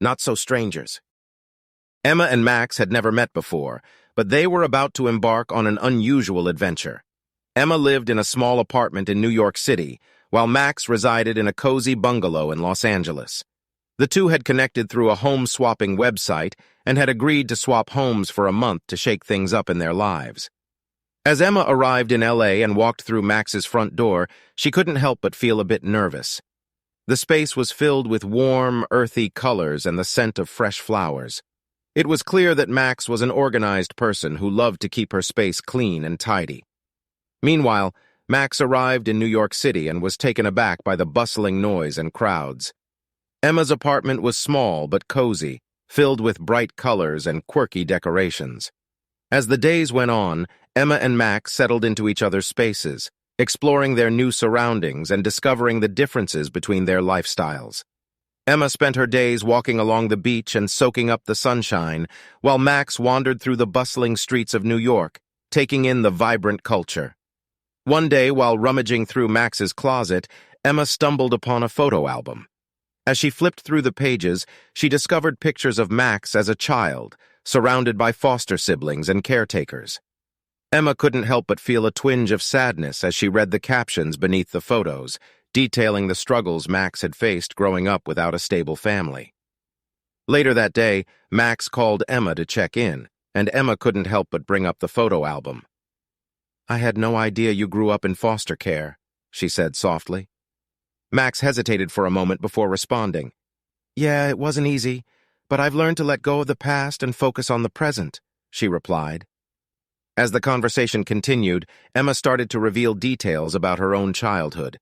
Not so strangers. Emma and Max had never met before, but they were about to embark on an unusual adventure. Emma lived in a small apartment in New York City, while Max resided in a cozy bungalow in Los Angeles. The two had connected through a home-swapping website and had agreed to swap homes for a month to shake things up in their lives. As Emma arrived in LA and walked through Max's front door, she couldn't help but feel a bit nervous. The space was filled with warm, earthy colors and the scent of fresh flowers. It was clear that Max was an organized person who loved to keep her space clean and tidy. Meanwhile, Max arrived in New York City and was taken aback by the bustling noise and crowds. Emma's apartment was small but cozy, filled with bright colors and quirky decorations. As the days went on, Emma and Max settled into each other's spaces, exploring their new surroundings and discovering the differences between their lifestyles. Emma spent her days walking along the beach and soaking up the sunshine, while Max wandered through the bustling streets of New York, taking in the vibrant culture. One day, while rummaging through Max's closet, Emma stumbled upon a photo album. As she flipped through the pages, she discovered pictures of Max as a child, surrounded by foster siblings and caretakers. Emma couldn't help but feel a twinge of sadness as she read the captions beneath the photos, detailing the struggles Max had faced growing up without a stable family. Later that day, Max called Emma to check in, and Emma couldn't help but bring up the photo album. "I had no idea you grew up in foster care," she said softly. Max hesitated for a moment before responding. "Yeah, it wasn't easy, but I've learned to let go of the past and focus on the present," she replied. As the conversation continued, Emma started to reveal details about her own childhood.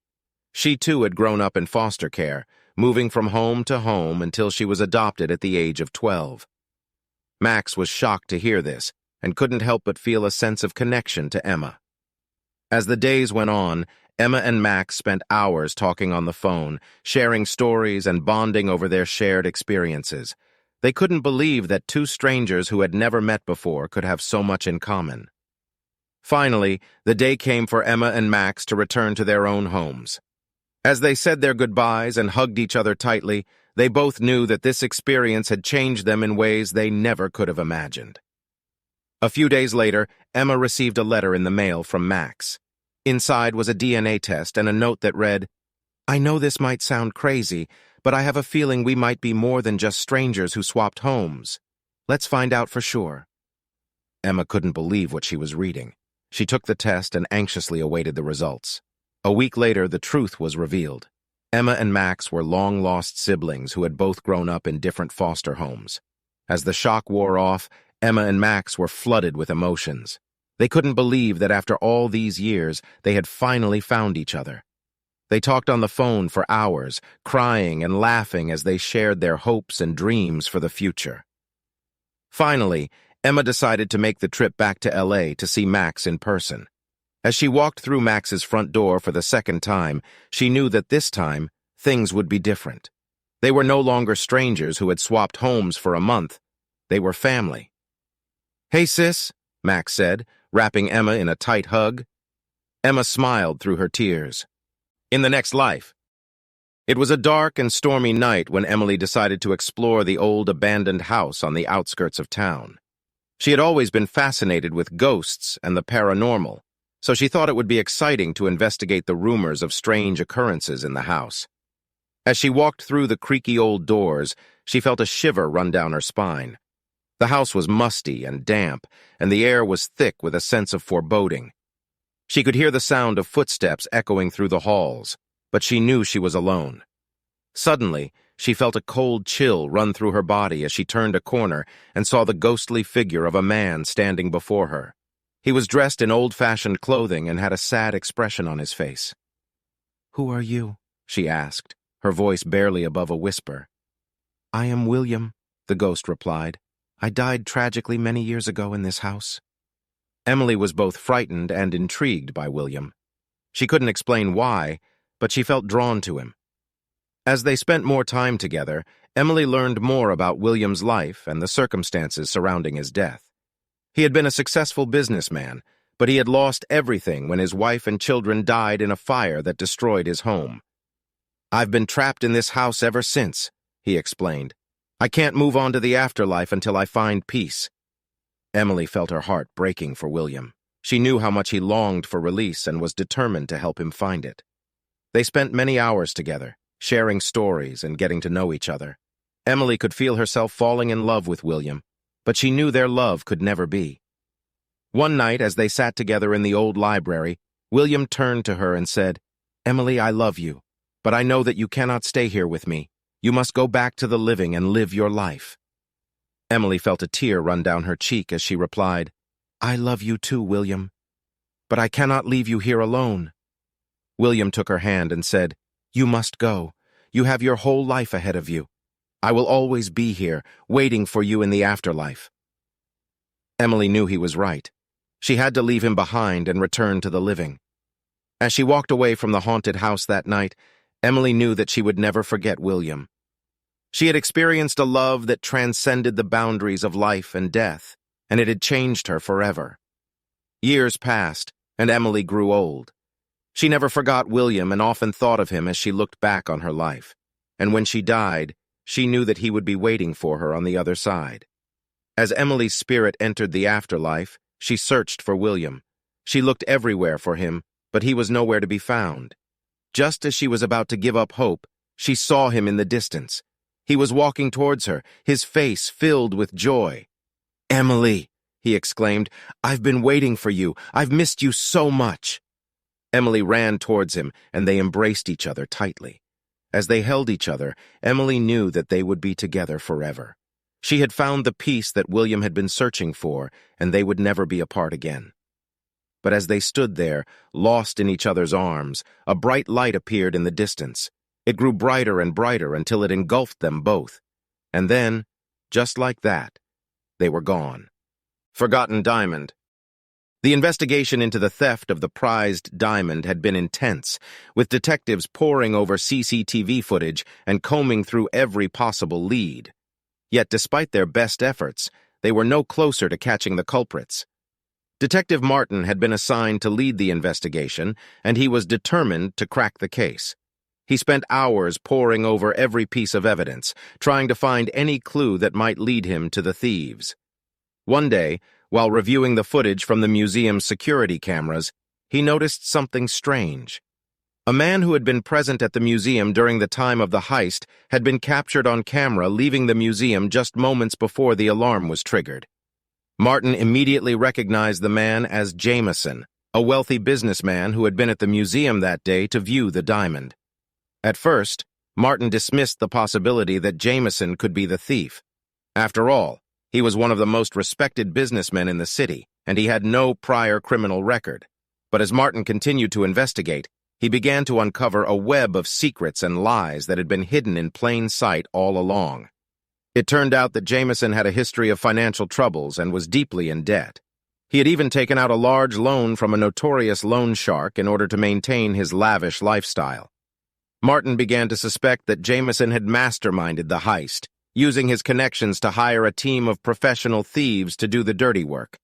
She too had grown up in foster care, moving from home to home until she was adopted at the age of 12. Max was shocked to hear this and couldn't help but feel a sense of connection to Emma. As the days went on, Emma and Max spent hours talking on the phone, sharing stories and bonding over their shared experiences. They couldn't believe that two strangers who had never met before could have so much in common. Finally, the day came for Emma and Max to return to their own homes. As they said their goodbyes and hugged each other tightly, they both knew that this experience had changed them in ways they never could have imagined. A few days later, Emma received a letter in the mail from Max. Inside was a DNA test and a note that read, "I know this might sound crazy, but I have a feeling we might be more than just strangers who swapped homes. Let's find out for sure." Emma couldn't believe what she was reading. She took the test and anxiously awaited the results. A week later, the truth was revealed. Emma and Max were long-lost siblings who had both grown up in different foster homes. As the shock wore off, Emma and Max were flooded with emotions. They couldn't believe that after all these years, they had finally found each other. They talked on the phone for hours, crying and laughing as they shared their hopes and dreams for the future. Finally, Emma decided to make the trip back to LA to see Max in person. As she walked through Max's front door for the second time, she knew that this time, things would be different. They were no longer strangers who had swapped homes for a month. They were family. "Hey, sis," Max said, wrapping Emma in a tight hug. Emma smiled through her tears. "In the next life." It was a dark and stormy night when Emily decided to explore the old abandoned house on the outskirts of town. She had always been fascinated with ghosts and the paranormal, so she thought it would be exciting to investigate the rumors of strange occurrences in the house. As she walked through the creaky old doors, she felt a shiver run down her spine. The house was musty and damp, and the air was thick with a sense of foreboding. She could hear the sound of footsteps echoing through the halls, but she knew she was alone. Suddenly, she felt a cold chill run through her body as she turned a corner and saw the ghostly figure of a man standing before her. He was dressed in old-fashioned clothing and had a sad expression on his face. "Who are you?" she asked, her voice barely above a whisper. "I am William," the ghost replied. "I died tragically many years ago in this house." Emily was both frightened and intrigued by William. She couldn't explain why, but she felt drawn to him. As they spent more time together, Emily learned more about William's life and the circumstances surrounding his death. He had been a successful businessman, but he had lost everything when his wife and children died in a fire that destroyed his home. "I've been trapped in this house ever since," he explained. I can't move on to the afterlife until I find peace. Emily felt her heart breaking for William. She knew how much he longed for release and was determined to help him find it. They spent many hours together, sharing stories and getting to know each other. Emily could feel herself falling in love with William, but she knew their love could never be. One night, as they sat together in the old library, William turned to her and said, "Emily, I love you, but I know that you cannot stay here with me. You must go back to the living and live your life." Emily felt a tear run down her cheek as she replied, "I love you too, William, but I cannot leave you here alone." William took her hand and said, "You must go. You have your whole life ahead of you. I will always be here, waiting for you in the afterlife." Emily knew he was right. She had to leave him behind and return to the living. As she walked away from the haunted house that night, Emily knew that she would never forget William. She had experienced a love that transcended the boundaries of life and death, and it had changed her forever. Years passed, and Emily grew old. She never forgot William and often thought of him as she looked back on her life. And when she died, she knew that he would be waiting for her on the other side. As Emily's spirit entered the afterlife, she searched for William. She looked everywhere for him, but he was nowhere to be found. Just as she was about to give up hope, she saw him in the distance. He was walking towards her, his face filled with joy. "Emily," he exclaimed, "I've been waiting for you. I've missed you so much." Emily ran towards him, and they embraced each other tightly. As they held each other, Emily knew that they would be together forever. She had found the peace that William had been searching for, and they would never be apart again. But as they stood there, lost in each other's arms, a bright light appeared in the distance. It grew brighter and brighter until it engulfed them both. And then, just like that, they were gone. Forgotten diamond. The investigation into the theft of the prized diamond had been intense, with detectives poring over CCTV footage and combing through every possible lead. Yet despite their best efforts, they were no closer to catching the culprits. Detective Martin had been assigned to lead the investigation, and he was determined to crack the case. He spent hours poring over every piece of evidence, trying to find any clue that might lead him to the thieves. One day, while reviewing the footage from the museum's security cameras, he noticed something strange. A man who had been present at the museum during the time of the heist had been captured on camera leaving the museum just moments before the alarm was triggered. Martin immediately recognized the man as Jameson, a wealthy businessman who had been at the museum that day to view the diamond. At first, Martin dismissed the possibility that Jameson could be the thief. After all, he was one of the most respected businessmen in the city, and he had no prior criminal record. But as Martin continued to investigate, he began to uncover a web of secrets and lies that had been hidden in plain sight all along. It turned out that Jameson had a history of financial troubles and was deeply in debt. He had even taken out a large loan from a notorious loan shark in order to maintain his lavish lifestyle. Martin began to suspect that Jameson had masterminded the heist, using his connections to hire a team of professional thieves to do the dirty work.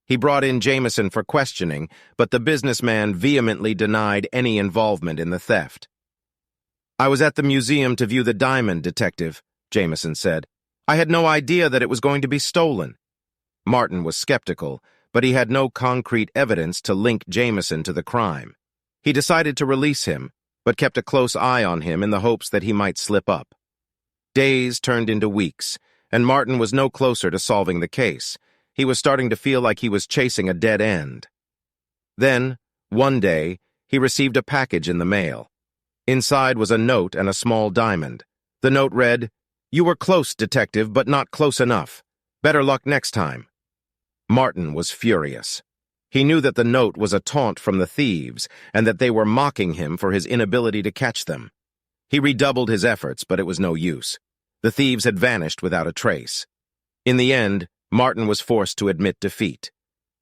He brought in Jameson for questioning, but the businessman vehemently denied any involvement in the theft. "I was at the museum to view the diamond, Detective," Jameson said. "I had no idea that it was going to be stolen." Martin was skeptical, but he had no concrete evidence to link Jameson to the crime. He decided to release him, but kept a close eye on him in the hopes that he might slip up. Days turned into weeks, and Martin was no closer to solving the case. He was starting to feel like he was chasing a dead end. Then, one day, he received a package in the mail. Inside was a note and a small diamond. The note read, "You were close, Detective, but not close enough. Better luck next time." Martin was furious. He knew that the note was a taunt from the thieves, and that they were mocking him for his inability to catch them. He redoubled his efforts, but it was no use. The thieves had vanished without a trace. In the end, Martin was forced to admit defeat.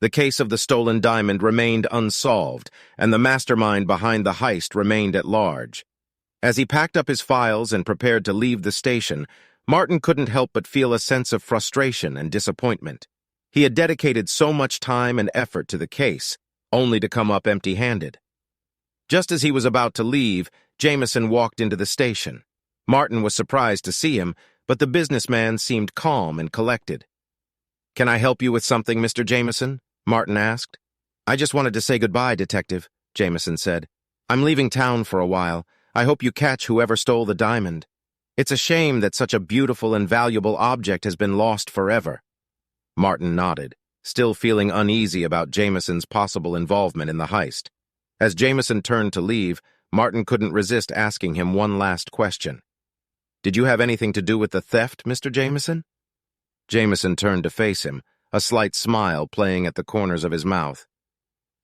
The case of the stolen diamond remained unsolved, and the mastermind behind the heist remained at large. As he packed up his files and prepared to leave the station, Martin couldn't help but feel a sense of frustration and disappointment. He had dedicated so much time and effort to the case, only to come up empty-handed. Just as he was about to leave, Jameson walked into the station. Martin was surprised to see him, but the businessman seemed calm and collected. "Can I help you with something, Mr. Jameson?" Martin asked. "I just wanted to say goodbye, Detective," Jameson said. "I'm leaving town for a while. I hope you catch whoever stole the diamond. It's a shame that such a beautiful and valuable object has been lost forever." Martin nodded, still feeling uneasy about Jameson's possible involvement in the heist. As Jameson turned to leave, Martin couldn't resist asking him one last question. "Did you have anything to do with the theft, Mr. Jameson?" Jameson turned to face him, a slight smile playing at the corners of his mouth.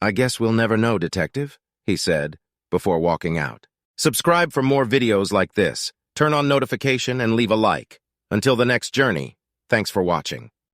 "I guess we'll never know, Detective," he said, before walking out. Subscribe for more videos like this, turn on notification, and leave a like. Until the next journey, thanks for watching.